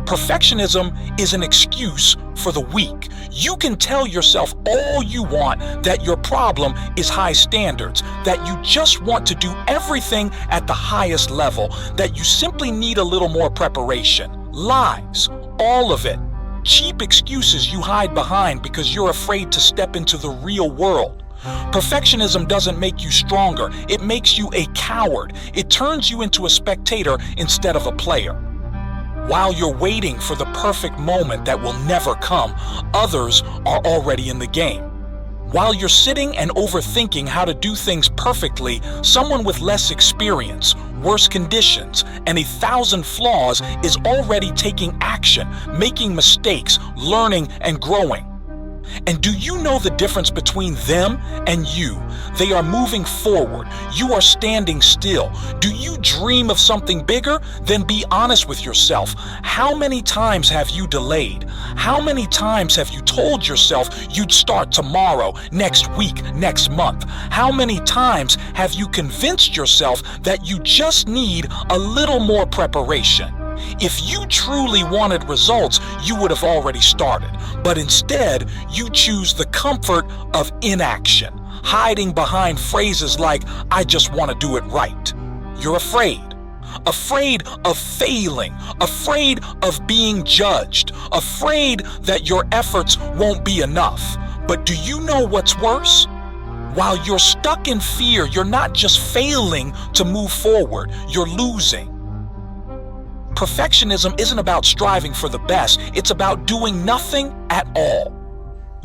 Perfectionism is an excuse for the weak. You can tell yourself all you want that your problem is high standards, that you just want to do everything at the highest level, that you simply need a little more preparation. Lies, all of it. Cheap excuses you hide behind because you're afraid to step into the real world. Perfectionism doesn't make you stronger, it makes you a coward. It turns you into a spectator instead of a player. While you're waiting for the perfect moment that will never come, others are already in the game. While you're sitting and overthinking how to do things perfectly, someone with less experience, worse conditions, and 1,000 flaws is already taking action, making mistakes, learning, and growing. And do you know the difference between them and you? They are moving forward. You are standing still. Do you dream of something bigger? Then be honest with yourself. How many times have you delayed? How many times have you told yourself you'd start tomorrow, next week, next month? How many times have you convinced yourself that you just need a little more preparation? If you truly wanted results, you would have already started. But instead, you choose the comfort of inaction, hiding behind phrases like, "I just want to do it right." You're afraid. Afraid of failing, afraid of being judged, afraid that your efforts won't be enough. But do you know what's worse? While you're stuck in fear, you're not just failing to move forward, you're losing. Perfectionism isn't about striving for the best, it's about doing nothing at all.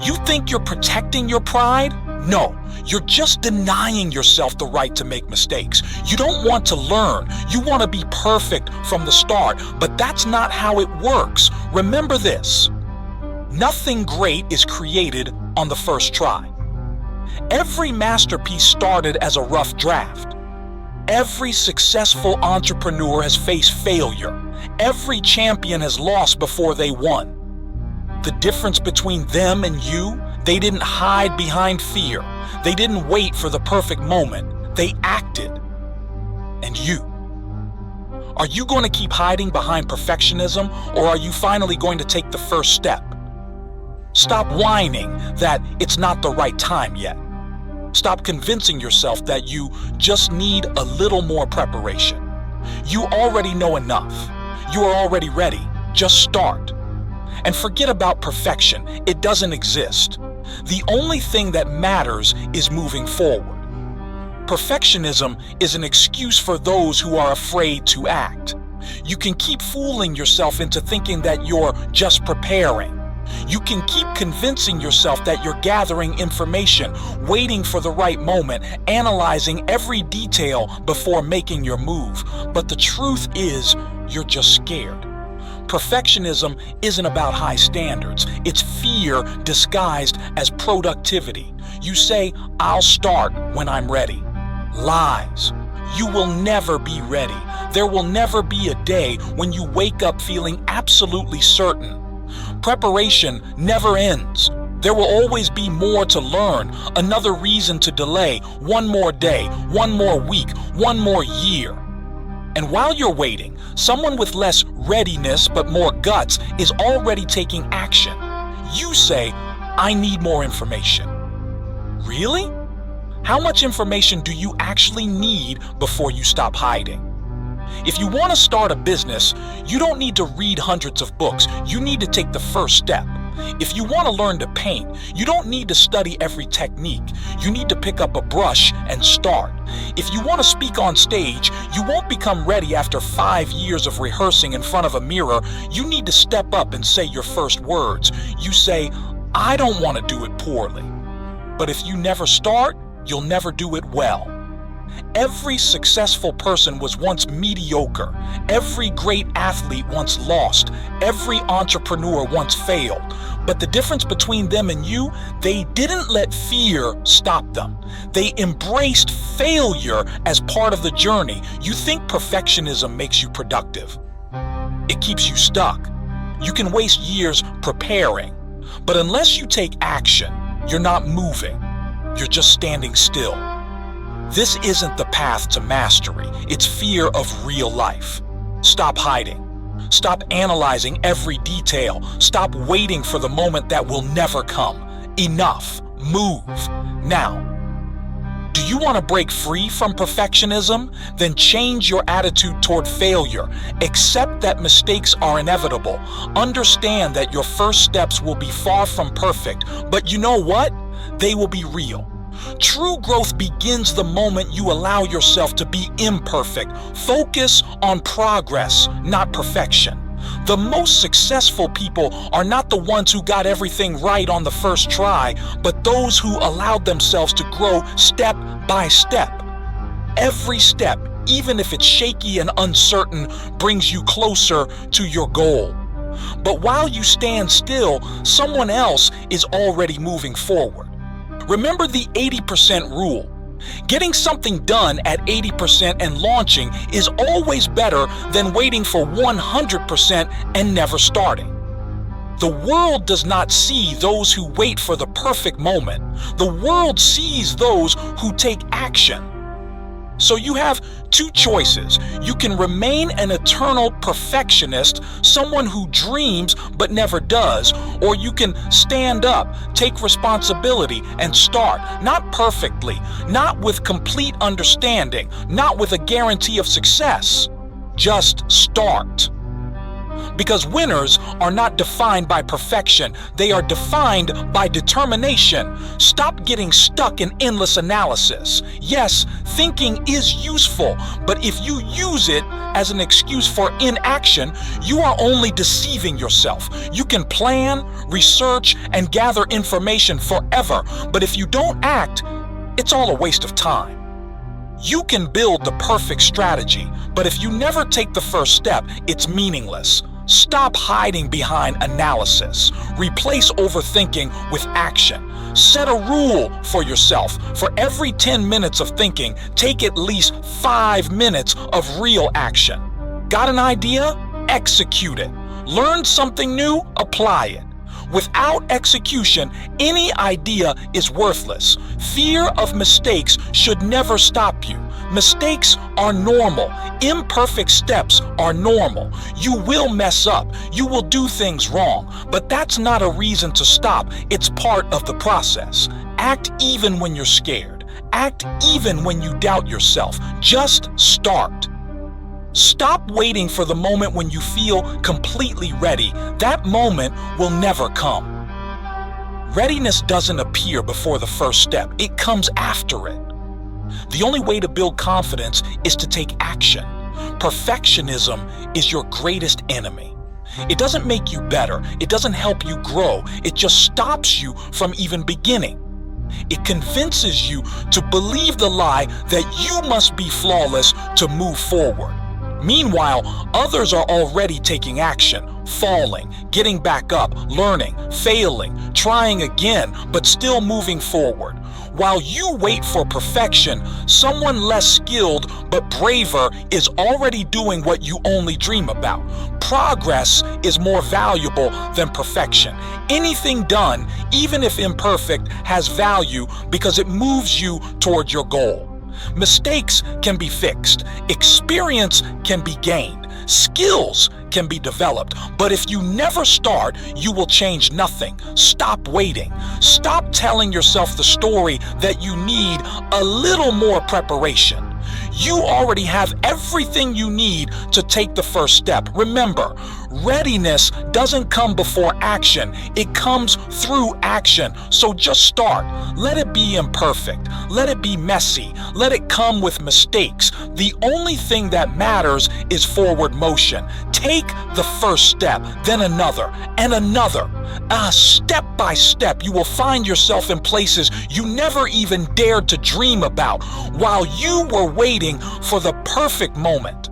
You think you're protecting your pride? No, you're just denying yourself the right to make mistakes. You don't want to learn, you want to be perfect from the start, but that's not how it works. Remember this: nothing great is created on the first try. Every masterpiece started as a rough draft. Every successful entrepreneur has faced failure. Every champion has lost before they won. The difference between them and you, they didn't hide behind fear. They didn't wait for the perfect moment. They acted. And you? Are you going to keep hiding behind perfectionism, or are you finally going to take the first step? Stop whining that it's not the right time yet. Stop convincing yourself that you just need a little more preparation. You already know enough. You are already ready. Just start. And forget about perfection. It doesn't exist. The only thing that matters is moving forward. Perfectionism is an excuse for those who are afraid to act. You can keep fooling yourself into thinking that you're just preparing. You can keep convincing yourself that you're gathering information, waiting for the right moment, analyzing every detail before making your move. But the truth is, you're just scared. Perfectionism isn't about high standards. It's fear disguised as productivity. You say, "I'll start when I'm ready." Lies. You will never be ready. There will never be a day when you wake up feeling absolutely certain. Preparation never ends. There will always be more to learn, another reason to delay, one more day, one more week, one more year. And while you're waiting, someone with less readiness but more guts is already taking action. You say, "I need more information." Really? How much information do you actually need before you stop hiding? If you want to start a business, you don't need to read hundreds of books. You need to take the first step. If you want to learn to paint, you don't need to study every technique. You need to pick up a brush and start. If you want to speak on stage, you won't become ready after 5 years of rehearsing in front of a mirror. You need to step up and say your first words. You say, "I don't want to do it poorly." But if you never start, you'll never do it well. Every successful person was once mediocre. Every great athlete once lost. Every entrepreneur once failed. But the difference between them and you, they didn't let fear stop them. They embraced failure as part of the journey. You think perfectionism makes you productive. It keeps you stuck. You can waste years preparing. But unless you take action, you're not moving. You're just standing still. This isn't the path to mastery. It's fear of real life. Stop hiding. Stop analyzing every detail. Stop waiting for the moment that will never come. Enough. Move. Now, do you want to break free from perfectionism? Then change your attitude toward failure. Accept that mistakes are inevitable. Understand that your first steps will be far from perfect, but you know what? They will be real. True growth begins the moment you allow yourself to be imperfect. Focus on progress, not perfection. The most successful people are not the ones who got everything right on the first try, but those who allowed themselves to grow step by step. Every step, even if it's shaky and uncertain, brings you closer to your goal. But while you stand still, someone else is already moving forward. Remember the 80% rule. Getting something done at 80% and launching is always better than waiting for 100% and never starting. The world does not see those who wait for the perfect moment. The world sees those who take action. So you have two choices. You can remain an eternal perfectionist, someone who dreams but never does, or you can stand up, take responsibility, and start. Not perfectly, not with complete understanding, not with a guarantee of success. Just start. Because winners are not defined by perfection, they are defined by determination. Stop getting stuck in endless analysis. Yes, thinking is useful, but if you use it as an excuse for inaction, you are only deceiving yourself. You can plan, research, and gather information forever, but if you don't act, it's all a waste of time. You can build the perfect strategy, but if you never take the first step, it's meaningless. Stop hiding behind analysis. Replace overthinking with action. Set a rule for yourself. For every 10 minutes of thinking, take at least 5 minutes of real action. Got an idea? Execute it. Learn something new? Apply it. Without execution, any idea is worthless. Fear of mistakes should never stop you. Mistakes are normal. Imperfect steps are normal. You will mess up. You will do things wrong. But that's not a reason to stop. It's part of the process. Act even when you're scared. Act even when you doubt yourself. Just start. Stop waiting for the moment when you feel completely ready. That moment will never come. Readiness doesn't appear before the first step. It comes after it. The only way to build confidence is to take action. Perfectionism is your greatest enemy. It doesn't make you better. It doesn't help you grow. It just stops you from even beginning. It convinces you to believe the lie that you must be flawless to move forward. Meanwhile, others are already taking action, falling, getting back up, learning, failing, trying again, but still moving forward. While you wait for perfection, someone less skilled but braver is already doing what you only dream about. Progress is more valuable than perfection. Anything done, even if imperfect, has value because it moves you toward your goal. Mistakes can be fixed. Experience can be gained. Skills can be developed. But if you never start, you will change nothing. Stop waiting. Stop telling yourself the story that you need a little more preparation. You already have everything you need to take the first step. Remember, readiness doesn't come before action. It comes through action. So just start. Let it be imperfect. Let it be messy. Let it come with mistakes. The only thing that matters is forward motion. Take the first step, then another, and another. Step by step, you will find yourself in places you never even dared to dream about while you were waiting for the perfect moment.